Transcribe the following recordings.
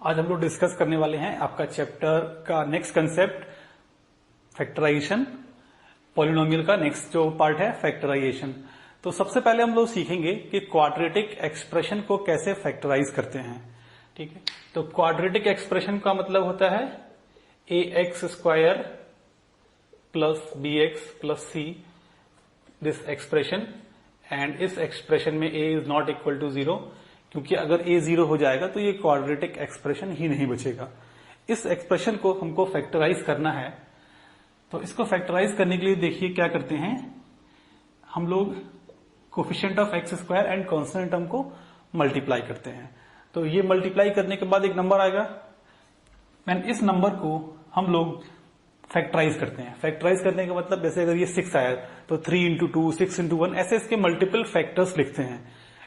आज हम लोग डिस्कस करने वाले हैं आपका चैप्टर का नेक्स्ट कंसेप्ट फैक्टराइजेशन, पॉलिनोमियल का नेक्स्ट जो पार्ट है फैक्टराइजेशन। तो सबसे पहले हम लोग सीखेंगे कि क्वाड्रेटिक एक्सप्रेशन को कैसे फैक्टराइज करते हैं। ठीक है, तो क्वाड्रेटिक एक्सप्रेशन का मतलब होता है a x square plus b x plus c, this expression, and इस एक्सप्रेशन में a is not equal to zero, क्योंकि अगर ए जीरो हो जाएगा तो ये क्वाड्रेटिक एक्सप्रेशन ही नहीं बचेगा। इस एक्सप्रेशन को हमको फैक्टराइज करना है। तो इसको फैक्टराइज करने के लिए देखिए क्या करते हैं हम लोग, coefficient of x square and constant term को मल्टीप्लाई करते हैं। तो ये मल्टीप्लाई करने के बाद एक नंबर आएगा, एंड इस नंबर को हम लोग फैक्टराइज करते हैं। फैक्टराइज करने का मतलब जैसे अगर ये 6 आया तो 3 इंटू 2, 6 इंटू 1, ऐसे इसके मल्टीपल फैक्टर्स लिखते हैं।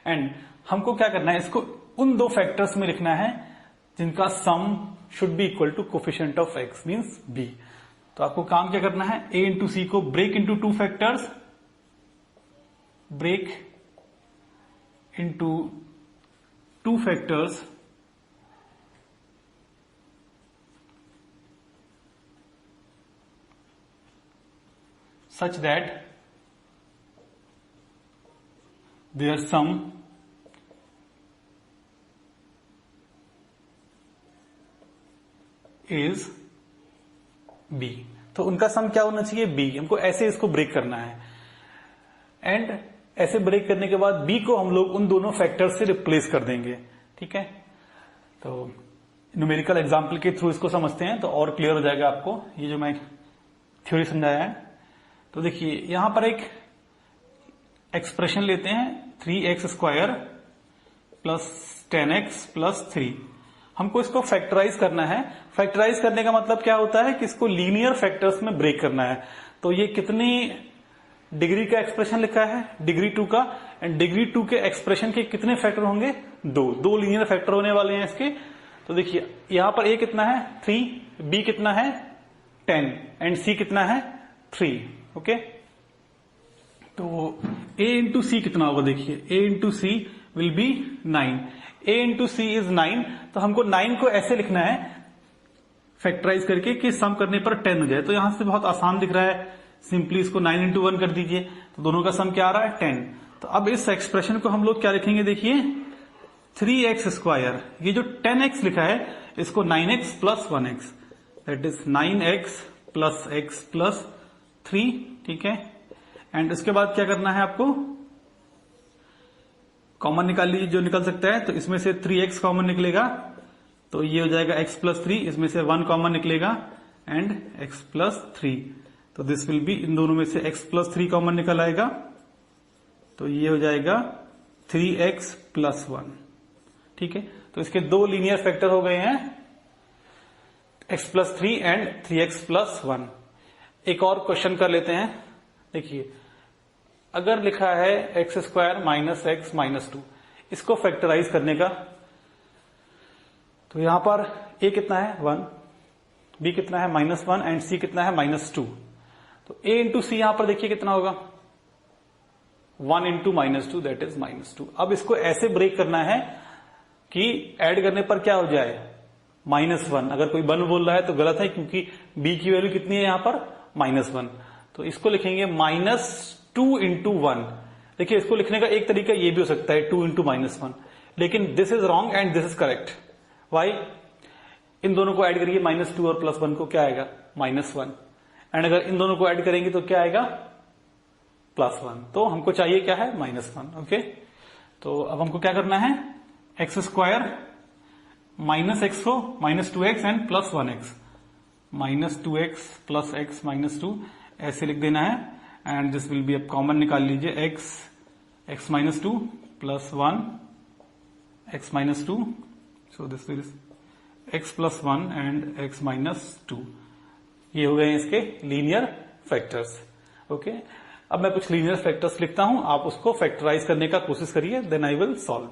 एंड हमको क्या करना है, इसको उन दो फैक्टर्स में लिखना है जिनका sum should be equal to coefficient of x means b. तो आपको काम क्या करना है, ए इंटू सी को break into two factors, break into two factors such that their sum is b। तो उनका सम क्या होना चाहिए, b। हमको ऐसे इसको ब्रेक करना है, एंड ऐसे ब्रेक करने के बाद b को हम लोग उन दोनों फैक्टर से रिप्लेस कर देंगे। ठीक है, तो न्यूमेरिकल एग्जांपल के थ्रू इसको समझते हैं तो और क्लियर हो जाएगा आपको ये जो मैं थ्योरी समझाया है। तो देखिए यहां पर एक एक्सप्रेशन लेते हैं 3x square plus 10x plus 3। हमको इसको फैक्टराइज करना है। फैक्टराइज करने का मतलब क्या होता है कि इसको लीनियर फैक्टर्स में ब्रेक करना है। तो ये कितनी डिग्री का एक्सप्रेशन लिखा है, डिग्री 2 का, एंड डिग्री 2 के एक्सप्रेशन के कितने फैक्टर होंगे, दो लीनियर फैक्टर होने वाले हैं इसके। तो देखिए यहां पर a कितना है 3, b कितना है 10, एंड c कितना है 3। ओके, तो a इंटू सी कितना होगा, देखिए a into c will be 9, a into c is 9। तो हमको 9 को ऐसे लिखना है फैक्टराइज करके कि सम करने पर 10 हो जाए। तो यहां से बहुत आसान दिख रहा है, सिंपली इसको 9 इंटू 1 कर दीजिए, तो दोनों का सम क्या आ रहा है 10। तो अब इस एक्सप्रेशन को हम लोग क्या लिखेंगे, देखिए 3x स्क्वायर, ये जो 10x लिखा है इसको 9x plus 1x, that is 9x plus x plus 3। ठीक है, एंड उसके बाद क्या करना है, आपको कॉमन निकाल लीजिए जो निकल सकता है। तो इसमें से 3x कॉमन निकलेगा तो ये हो जाएगा x प्लस 3, इसमें से 1 कॉमन निकलेगा एंड x प्लस 3। तो दिस विल बी, इन दोनों में से x प्लस 3 कॉमन निकल आएगा तो ये हो जाएगा 3x प्लस 1। ठीक है, तो इसके दो लीनियर फैक्टर हो गए हैं x plus 3 and 3x plus 1। एक और क्वेश्चन कर लेते हैं। देखिए अगर लिखा है x square minus x minus 2, इसको फैक्टराइज करने का, तो यहां पर a कितना है 1, b कितना है -1 एंड c कितना है -2। तो a इंटू सी यहां पर देखिए कितना होगा 1 इंटू -2, दैट इज -2। अब इसको ऐसे ब्रेक करना है कि ऐड करने पर क्या हो जाए -1। अगर कोई 1 बोल रहा है तो गलत है, क्योंकि b की वैल्यू कितनी है यहां पर -1। तो इसको लिखेंगे -2 इंटू 1। देखिए इसको लिखने का एक तरीका ये भी हो सकता है 2 इंटू -1, लेकिन this is wrong and this is correct. Why, इन दोनों को ऐड करिए -2 और +1 को, क्या आएगा -1, एंड अगर इन दोनों को ऐड करेंगे तो क्या आएगा +1। तो हमको चाहिए क्या है -1। ओके, तो अब हमको क्या करना है, एक्स स्क्वायर माइनस एक्स को -2x and plus 1x, -2x plus x -2 ऐसे लिख देना है, एंड दिस विल बी, अब कॉमन निकाल लीजिए, x -2 plus 1 x -2, so this will x plus 1 and x -2। ये हो गए इसके लीनियर फैक्टर्स। ओके, अब मैं कुछ लीनियर फैक्टर्स लिखता हूं, आप उसको फैक्टराइज करने का कोशिश करिए, देन आई विल सॉल्व।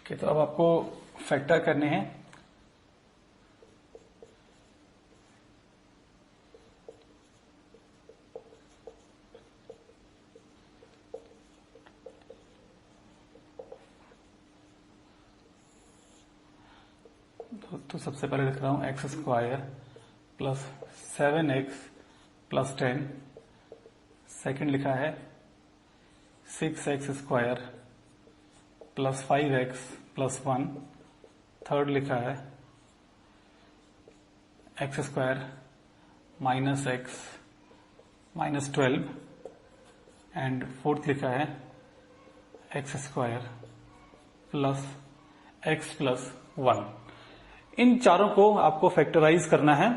ठीक है, तो अब आपको फैक्टर करने हैं। तो सबसे पहले लिख रहा हूं x square plus 7x plus 10। Second लिखा है 6x square plus 5x plus 1। Third लिखा है x square minus x minus 12। And fourth लिखा है x square plus x plus 1। इन चारों को आपको फैक्टराइज करना है।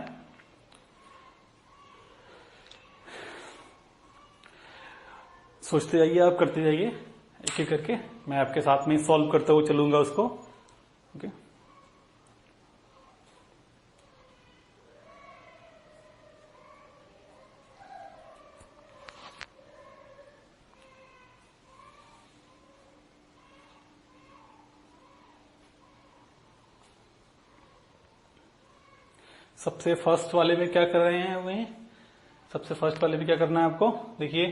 सोचते जाइए, आप करते जाइए एक एक करके, मैं आपके साथ में सॉल्व करते हुए चलूंगा उसको। ओके, सबसे फर्स्ट वाले में क्या कर रहे हैं वही, सबसे फर्स्ट वाले में क्या करना है आपको, देखिए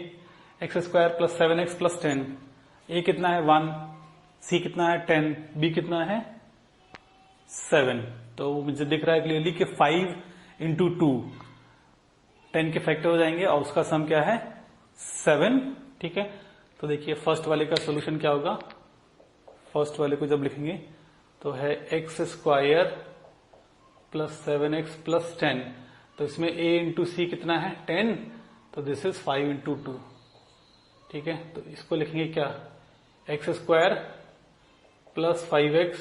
x square plus 7x plus 10। ए कितना है 1, सी कितना है 10, बी कितना है 7। तो मुझे दिख रहा है क्लियरली कि 5 इंटू 2 10 के फैक्टर हो जाएंगे और उसका सम क्या है 7। ठीक है, तो देखिए फर्स्ट वाले का सोल्यूशन क्या होगा। फर्स्ट वाले को जब लिखेंगे तो है x square plus 7x plus 10। तो इसमें a इंटू सी कितना है 10, तो दिस इज 5 इंटू 2। ठीक है, तो इसको लिखेंगे क्या, x square plus 5x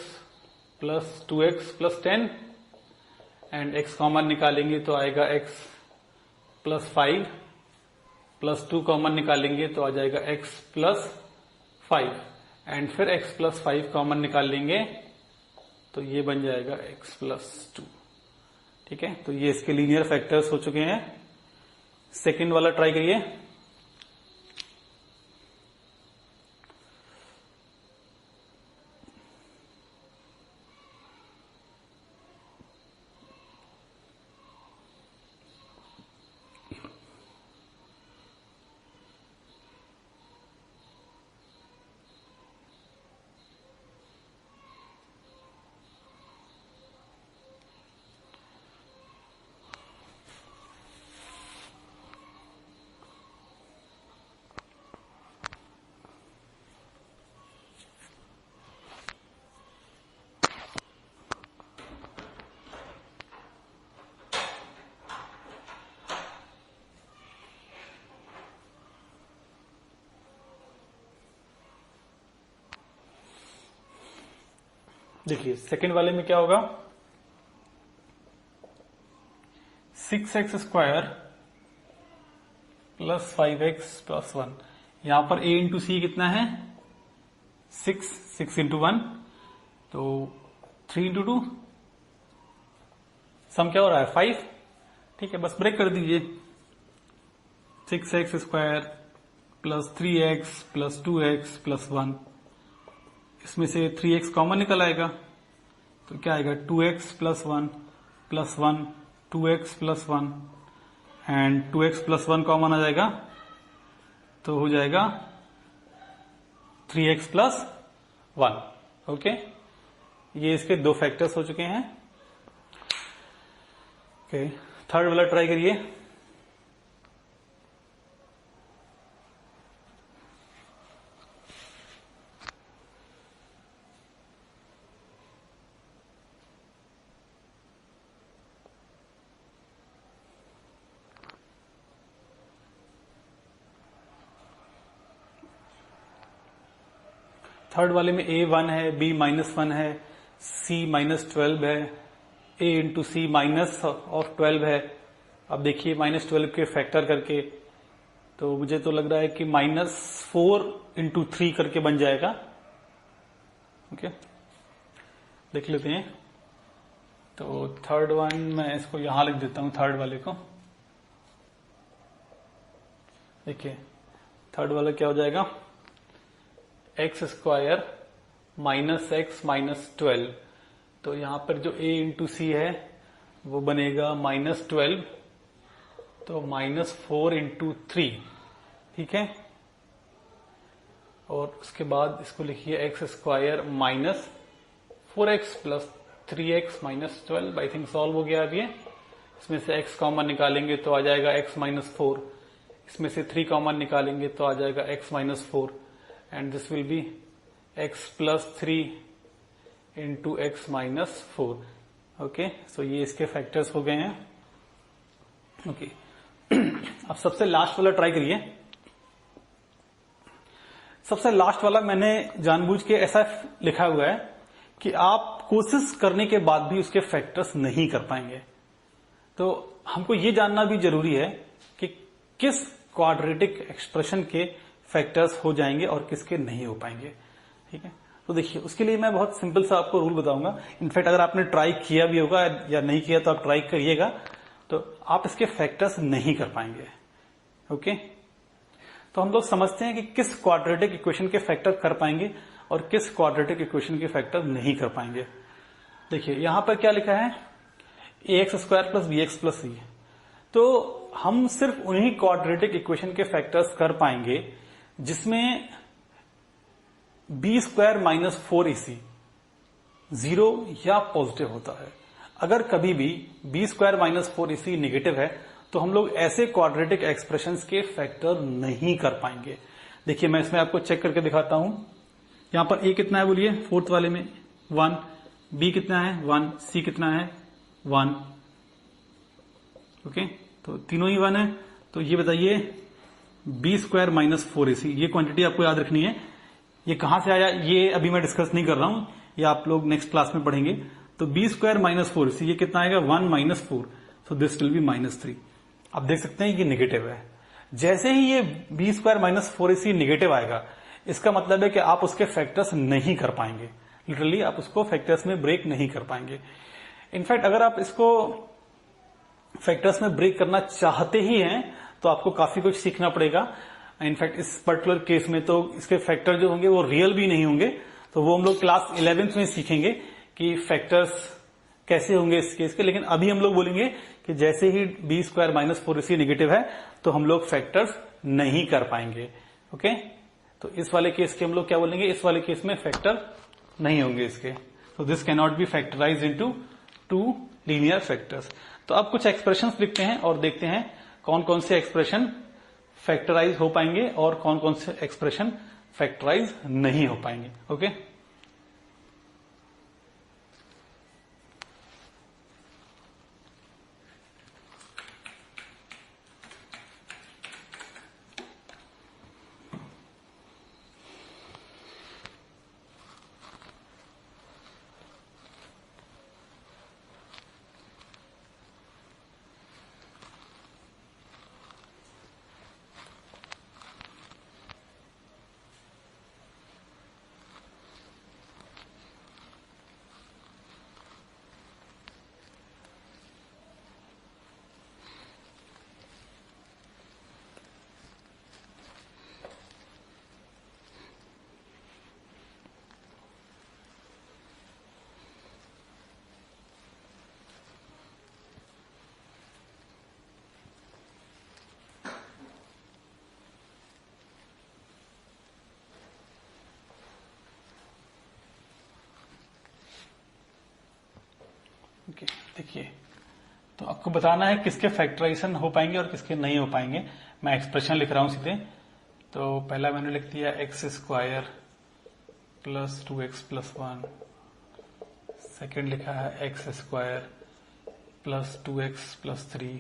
plus 2x plus 10। And x common निकालेंगे तो आएगा x प्लस 5 प्लस 2 कॉमन निकालेंगे तो आ जाएगा x प्लस 5। एंड फिर x प्लस 5 कॉमन निकाल लेंगे तो ये बन जाएगा x प्लस 2। ठीक है, तो ये इसके लीनियर फैक्टर्स हो चुके हैं। सेकंड वाला ट्राई करिए। देखिए सेकंड वाले में क्या होगा, 6x square plus 5x plus 1। यहां पर a इंटू सी कितना है 6 इंटू 1, तो 3 इंटू 2, सम क्या हो रहा है 5। ठीक है, बस ब्रेक कर दीजिए। 6x square plus 3x plus 2x plus 1, इसमें से 3x कॉमन निकल आएगा तो क्या आएगा 2x plus 1 plus 1 2x plus 1। And 2x plus 1 common आ जाएगा तो हो जाएगा 3x प्लस 1। ओके, ये इसके दो फैक्टर्स हो चुके हैं। ओके, थर्ड वाला ट्राई करिए। थर्ड वाले में a 1 है, b माइनस 1 है, c माइनस 12 है, a into c minus of 12 है। अब देखिए माइनस 12 के फैक्टर करके तो मुझे तो लग रहा है कि माइनस 4 इंटू 3 करके बन जाएगा। ओके, देख लेते हैं। तो थर्ड वन मैं इसको यहां लिख देता हूं, थर्ड वाले को। देखिए थर्ड वाला क्या हो जाएगा, एक्स स्क्वायर -x-12। तो यहां पर जो a इंटू सी है वो बनेगा -12, तो -4 इंटू 3, ठीक है। और उसके बाद इसको लिखिए x² minus 4x plus 3x minus 12। I think solve हो गया अब ये। इसमें से x कॉमन निकालेंगे तो आ जाएगा x माइनस 4, इसमें से 3 कॉमन निकालेंगे तो आ जाएगा x minus 4, and this will be x plus 3 into x minus 4। Okay, so ये इसके फैक्टर्स हो गए हैं। ओके अब सबसे लास्ट वाला ट्राई करिए। सबसे लास्ट वाला मैंने जानबूझ के ऐसा लिखा हुआ है कि आप कोशिश करने के बाद भी उसके फैक्टर्स नहीं कर पाएंगे। तो हमको ये जानना भी जरूरी है कि किस क्वाड्रेटिक एक्सप्रेशन के फैक्टर्स हो जाएंगे और किसके नहीं हो पाएंगे, ठीक है। तो देखिए, उसके लिए मैं बहुत सिंपल सा आपको रूल बताऊंगा। इनफैक्ट अगर आपने ट्राई किया भी होगा या नहीं किया तो आप ट्राई करिएगा, तो आप इसके फैक्टर्स नहीं कर पाएंगे। ओके, तो हम लोग समझते हैं कि किस क्वाड्रेटिक इक्वेशन के फैक्टर कर पाएंगे और किस क्वाड्रेटिक इक्वेशन के फैक्टर नहीं कर पाएंगे। देखिए यहां पर क्या लिखा है, ax² plus bx plus c। तो हम सिर्फ उन्हीं क्वाड्रेटिक इक्वेशन के फैक्टर्स कर पाएंगे जिसमें b² माइनस 4ac 0 या पॉजिटिव होता है। अगर कभी भी b² माइनस 4ac निगेटिव है तो हम लोग ऐसे क्वाड्रेटिक एक्सप्रेशंस के फैक्टर नहीं कर पाएंगे। देखिए मैं इसमें आपको चेक करके दिखाता हूं। यहां पर a कितना है बोलिए, फोर्थ वाले में 1, b कितना है 1, c कितना है 1। ओके, तो तीनों ही 1 है। तो ये बताइए b² माइनस 4ac, ये क्वांटिटी आपको याद रखनी है। ये कहां से आया ये अभी मैं डिस्कस नहीं कर रहा हूं, ये आप लोग नेक्स्ट क्लास में पढ़ेंगे। तो b² माइनस 4ac ये कितना आएगा 1 minus 4, so this will B -3। आप देख सकते हैं ये निगेटिव है। जैसे ही ये b² माइनस 4ac निगेटिव आएगा, इसका मतलब है कि आप उसके फैक्टर्स नहीं कर पाएंगे। लिटरली आप उसको फैक्टर्स में ब्रेक नहीं कर पाएंगे। इनफैक्ट अगर आप इसको फैक्टर्स में ब्रेक करना चाहते ही हैं तो आपको काफी कुछ सीखना पड़ेगा। इनफैक्ट इस पर्टिकुलर केस में तो इसके फैक्टर जो होंगे वो रियल भी नहीं होंगे, तो वो हम लोग क्लास 11th में सीखेंगे कि फैक्टर्स कैसे होंगे इस केस के। लेकिन अभी हम लोग बोलेंगे कि जैसे ही b² माइनस 4ac निगेटिव है तो हम लोग फैक्टर्स नहीं कर पाएंगे। ओके, तो इस वाले केस के हम लोग क्या बोलेंगे, इस वाले केस में फैक्टर नहीं होंगे इसके। तो this can not be factorise into 2 linear factors. तो अब कुछ एक्सप्रेशंस लिखते हैं और देखते हैं कौन कौन से एक्सप्रेशन फैक्टराइज हो पाएंगे और कौन कौन से एक्सप्रेशन फैक्टराइज नहीं हो पाएंगे। ओके, ओके, देखिए तो आपको बताना है किसके फैक्टराइजेशन हो पाएंगे और किसके नहीं हो पाएंगे। मैं एक्सप्रेशन लिख रहा हूं सीधे। तो पहला मैंने लिख दिया x² plus 2x plus 1। Second लिखा है x² plus 2x plus 3।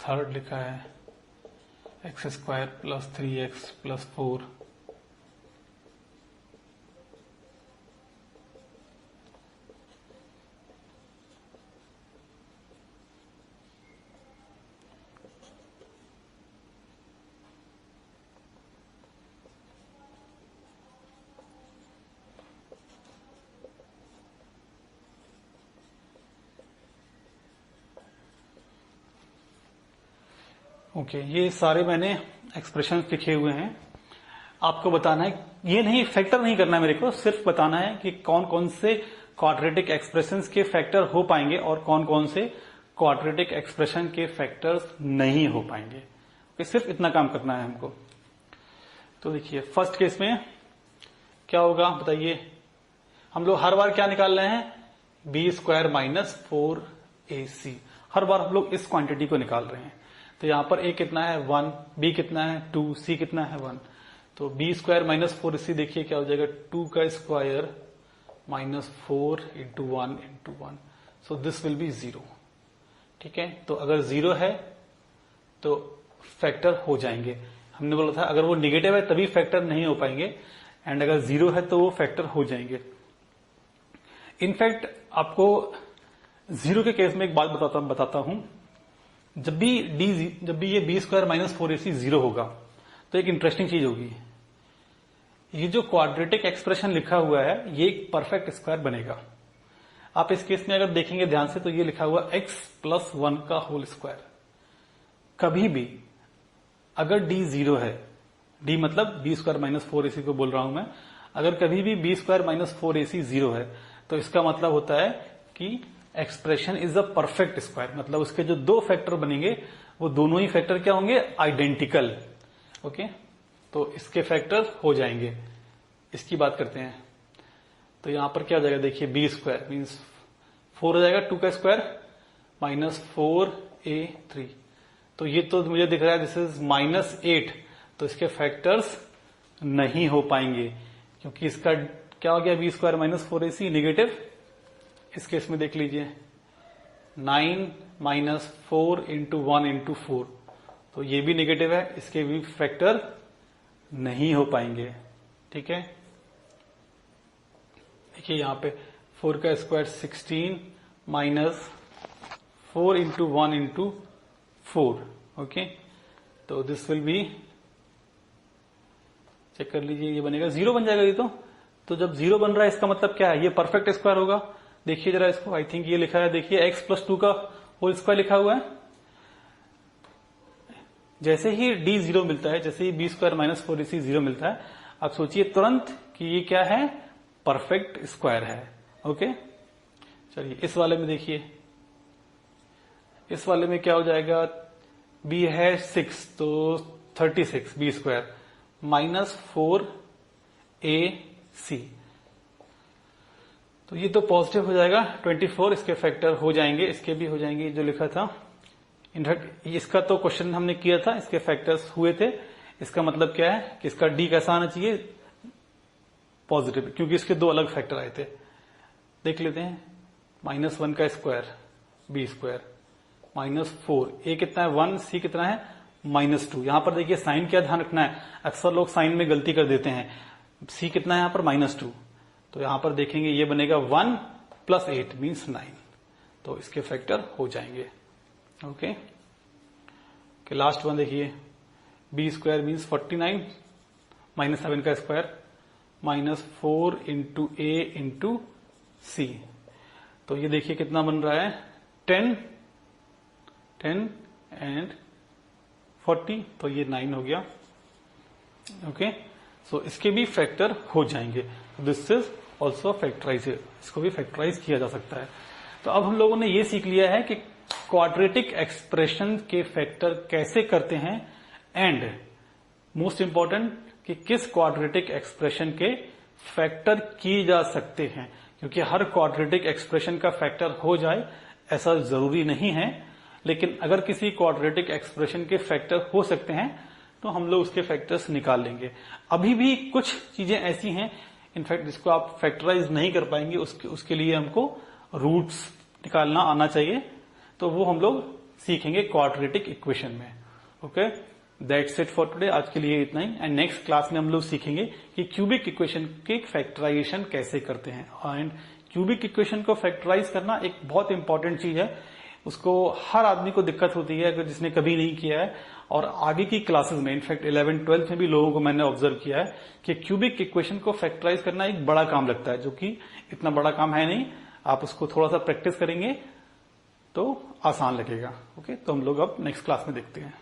Third लिखा है x² plus 3x plus 4। Okay, ये सारे मैंने एक्सप्रेशन लिखे हुए हैं। आपको बताना है, ये नहीं फैक्टर नहीं करना है मेरे को, सिर्फ बताना है कि कौन कौन से क्वाड्रेटिक एक्सप्रेशंस के फैक्टर हो पाएंगे और कौन कौन से क्वाड्रेटिक एक्सप्रेशन के फैक्टर्स नहीं हो पाएंगे। ओके, सिर्फ इतना काम करना है हमको। तो देखिए फर्स्ट केस में क्या होगा बताइए, हम लोग हर बार क्या निकाल रहे हैं, b² माइनस 4ac, हर बार हम लोग इस क्वांटिटी को निकाल रहे हैं। तो यहां पर a कितना है 1, b कितना है 2, c कितना है 1। तो b² माइनस 4ac देखिए क्या हो जाएगा 2 का square minus 4 into 1 into 1, so this will B 0। ठीक है, तो अगर 0 है तो फैक्टर हो जाएंगे। हमने बोला था अगर वो निगेटिव है तभी फैक्टर नहीं हो पाएंगे, एंड अगर 0 है तो वो फैक्टर हो जाएंगे। इनफैक्ट आपको 0 के केस में एक बात बताता हूं, जब भी ये b² माइनस 4ac 0 होगा तो एक इंटरेस्टिंग चीज होगी, ये जो क्वाड्रेटिक एक्सप्रेशन लिखा हुआ है ये एक परफेक्ट स्क्वायर बनेगा। आप इस केस में अगर देखेंगे ध्यान से तो ये लिखा हुआ x प्लस 1 का होल स्क्वायर। कभी भी अगर d 0 है, d मतलब b² माइनस 4ac को बोल रहा हूं मैं, अगर कभी भी b² माइनस 4ac 0 है तो इसका मतलब होता है कि expression is a perfect square, मतलब उसके जो दो फैक्टर बनेंगे वो दोनों ही फैक्टर क्या होंगे, आइडेंटिकल। ओके, तो इसके फैक्टर हो जाएंगे। इसकी बात करते हैं तो यहां पर क्या हो जाएगा देखिए, b² मीन्स 4 हो जाएगा 2 का स्क्वायर माइनस 4a3। तो ये तो मुझे दिख रहा है दिस इज -8, तो इसके फैक्टर्स नहीं हो पाएंगे क्योंकि इसका क्या हो गया b² माइनस 4ac निगेटिव। इस केस में देख लीजिए 9 माइनस 4 इंटू 1 इंटू 4, तो ये भी निगेटिव है, इसके भी फैक्टर नहीं हो पाएंगे। ठीक है, देखिए यहां पे 4 का square 16 minus 4 into 1 into 4। Okay, तो दिस विल बी, चेक कर लीजिए, ये बनेगा 0 बन जाएगा ये तो जब 0 बन रहा है इसका मतलब क्या है, ये परफेक्ट स्क्वायर होगा। देखिए जरा इसको, आई थिंक ये लिखा है, देखिए x प्लस 2 का होल स्क्वायर लिखा हुआ है। जैसे ही d 0 मिलता है, जैसे ही b² माइनस 4ac 0 मिलता है, आप सोचिए तुरंत कि ये क्या है, परफेक्ट स्क्वायर है। ओके, चलिए इस वाले में देखिए, इस वाले में क्या हो जाएगा, b है 6 तो 36 b² माइनस 4ac, तो ये तो पॉजिटिव हो जाएगा 24, इसके फैक्टर हो जाएंगे, इसके भी हो जाएंगे जो लिखा था। इनफैक्ट इसका तो क्वेश्चन हमने किया था, इसके फैक्टर्स हुए थे। इसका मतलब क्या है कि इसका d कैसा आना चाहिए, पॉजिटिव, क्योंकि इसके दो अलग फैक्टर आए थे। देख लेते हैं, -1 का स्क्वायर b² माइनस 4, a कितना है 1, c कितना है -2। यहां पर देखिए साइन क्या ध्यान रखना है, अक्सर लोग साइन में गलती कर देते हैं। c कितना है यहां पर -2, तो यहां पर देखेंगे ये बनेगा 1 प्लस 8 मीन्स 9, तो इसके फैक्टर हो जाएंगे। ओके, लास्ट वन देखिए, b² मीन्स 49 माइनस 7 का square minus 4 into a into c, तो ये देखिए कितना बन रहा है 10 एंड 40, तो ये 9 हो गया। ओके, सो इसके भी फैक्टर हो जाएंगे। दिस इज ऑल्सो फैक्टराइज, इसको भी फैक्टराइज किया जा सकता है। तो अब हम लोगों ने ये सीख लिया है कि क्वाड्रेटिक एक्सप्रेशन के फैक्टर कैसे करते हैं, एंड मोस्ट इंपॉर्टेंट कि किस क्वाड्रेटिक एक्सप्रेशन के फैक्टर किए जा सकते हैं, क्योंकि हर क्वाड्रेटिक एक्सप्रेशन का फैक्टर हो जाए ऐसा जरूरी नहीं है, लेकिन अगर किसी क्वाड्रेटिक एक्सप्रेशन के फैक्टर हो सकते हैं तो हम लोग उसके फैक्टर्स निकाल लेंगे। अभी भी कुछ चीजें ऐसी हैं इनफैक्ट जिसको आप फैक्टराइज नहीं कर पाएंगे, उसके लिए हमको रूट्स निकालना आना चाहिए, तो वो हम लोग सीखेंगे क्वाड्रेटिक इक्वेशन में। Okay, that's it for today, आज के लिए इतना ही। एंड नेक्स्ट क्लास में हम लोग सीखेंगे कि क्यूबिक इक्वेशन के फैक्टराइजेशन कैसे करते हैं। एंड क्यूबिक इक्वेशन को फैक्टराइज करना एक बहुत इंपॉर्टेंट चीज है, उसको हर आदमी को दिक्कत होती है अगर जिसने कभी नहीं किया है, और आगे की क्लासेस में इनफैक्ट 11-12 में भी लोगों को मैंने ऑब्जर्व किया है कि क्यूबिक इक्वेशन को फैक्टराइज करना एक बड़ा काम लगता है, जो कि इतना बड़ा काम है नहीं। आप उसको थोड़ा सा प्रैक्टिस करेंगे तो आसान लगेगा। ओके, तो हम लोग अब नेक्स्ट क्लास में देखते हैं।